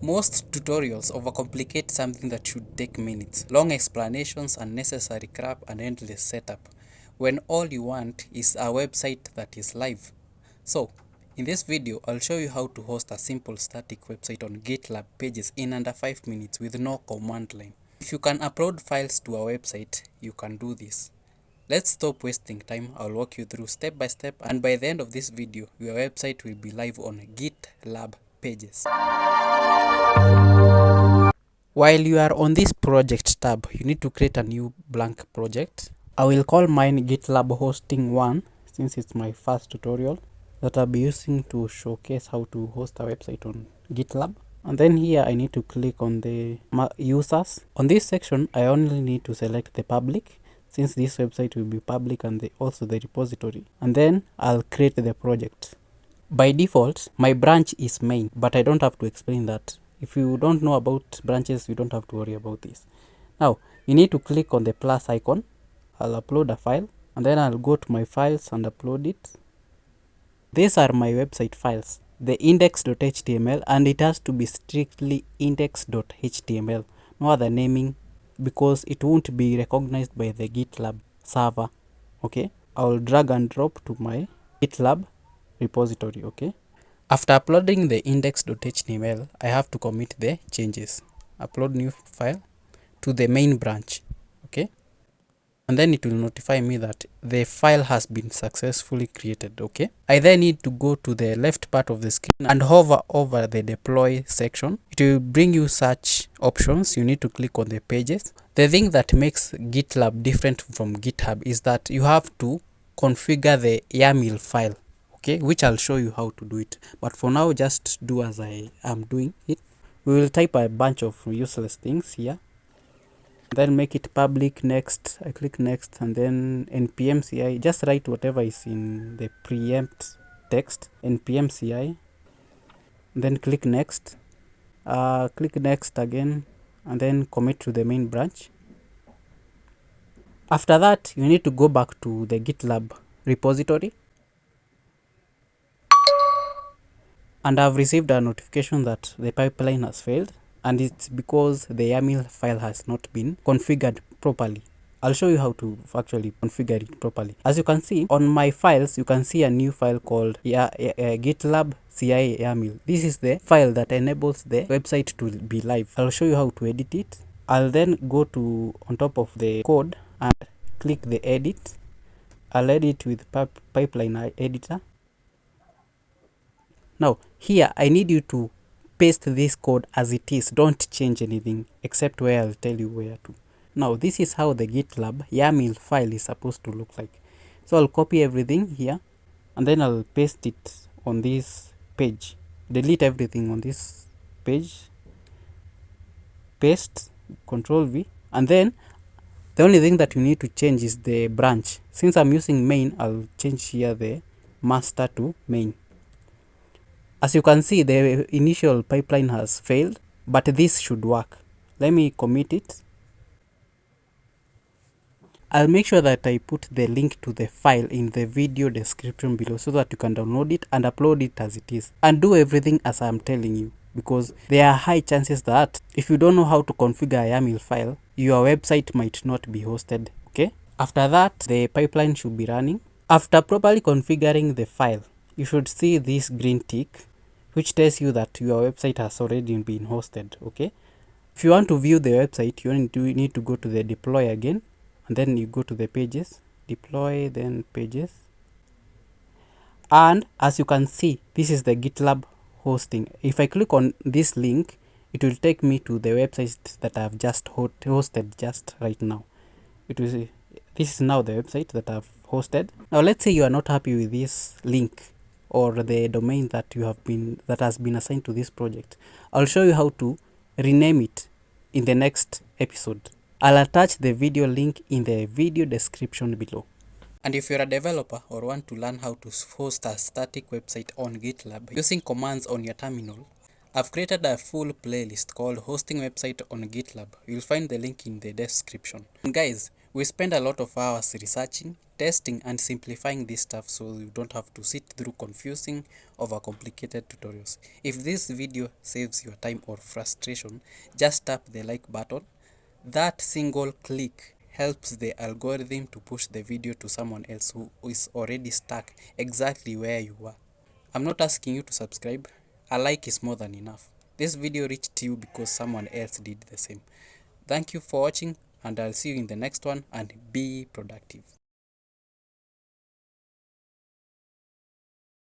Most tutorials overcomplicate something that should take minutes. Long explanations, unnecessary crap, and endless setup, when all you want is a website that is live. So, in this video, I'll show you how to host a simple static website on GitLab Pages in under 5 minutes with no command line. If you can upload files to a website, you can do this. Let's stop wasting time. I'll walk you through step by step, and by the end of this video, your website will be live on GitLab Pages. While you are on this project tab, you need to create a new blank project. I will call mine GitLab Hosting 1 since it's my first tutorial that I'll be using to showcase how to host a website on GitLab. And then here I need to click on the users. On this section, I only need to select the public since this website will be public and also the repository. And then I'll create the project. By default, my branch is main, but I don't have to explain that. If you don't know about branches, you don't have to worry about this. Now, you need to click on the plus icon. I'll upload a file, and then I'll go to my files and upload it. These are my website files, the index.html, and it has to be strictly index.html, no other naming, because it won't be recognized by the GitLab server. Okay, I'll drag and drop to my GitLab repository. Okay, after uploading the index.html, I have to commit the changes. Upload new file to the main branch. Okay, and then it will notify me that the file has been successfully created. Okay, I then need to go to the left part of the screen and hover over the deploy section. It will bring you such options. You need to click on the pages. The thing that makes GitLab different from GitHub is that you have to configure the YAML file. Okay, which I'll show you how to do it, but for now just do as I am doing it. We will type a bunch of useless things here, then make it public. Next, I click next, and then npm ci, just write whatever is in the preempt text, npm ci, then click next, click next again, and then commit to the main branch. After that, you need to go back to the GitLab repository, and I've received a notification that the pipeline has failed, and it's because the YAML file has not been configured properly. I'll show you how to actually configure it properly. As you can see on my files, you can see a new file called gitlab-ci.yml. This is the file that enables the website to be live. I'll show you how to edit it. I'll then go to on top of the code and click the edit. I'll edit with pipeline editor. Now here I need you to paste this code as it is. Don't change anything except where I'll tell you where to. Now this is how the GitLab YAML file is supposed to look like. So I'll copy everything here and then I'll paste it on this page. Delete everything on this page. Paste, Control V, and then the only thing that you need to change is the branch. Since I'm using main, I'll change here the master to main. As you can see, the initial pipeline has failed, but this should work. Let me commit it. I'll make sure that I put the link to the file in the video description below so that you can download it and upload it as it is. And do everything as I'm telling you, because there are high chances that if you don't know how to configure a YAML file, your website might not be hosted. Okay? After that, the pipeline should be running. After properly configuring the file, you should see this green tick, which tells you that your website has already been hosted. Okay, if you want to view the website, you need to go to the deploy again, and then you go to the pages, deploy, then pages, and as you can see, this is the GitLab hosting. If I click on this link, it will take me to the website that I've just hosted just right now. This is now the website that I've hosted. Now let's say you are not happy with this link or the domain that has been assigned to this project. I'll show you how to rename it in the next episode. I'll attach the video link in the video description below. And if you're a developer or want to learn how to host a static website on GitLab using commands on your terminal, I've created a full playlist called Hosting Website on GitLab. You'll find the link in the description. And guys, We spend a lot of hours researching, testing, and simplifying this stuff so you don't have to sit through confusing, overcomplicated tutorials. If this video saves your time or frustration, just tap the like button. That single click helps the algorithm to push the video to someone else who is already stuck exactly where you were. I'm not asking you to subscribe. A like is more than enough. This video reached you because someone else did the same. Thank you for watching, and I'll see you in the next one, and be productive.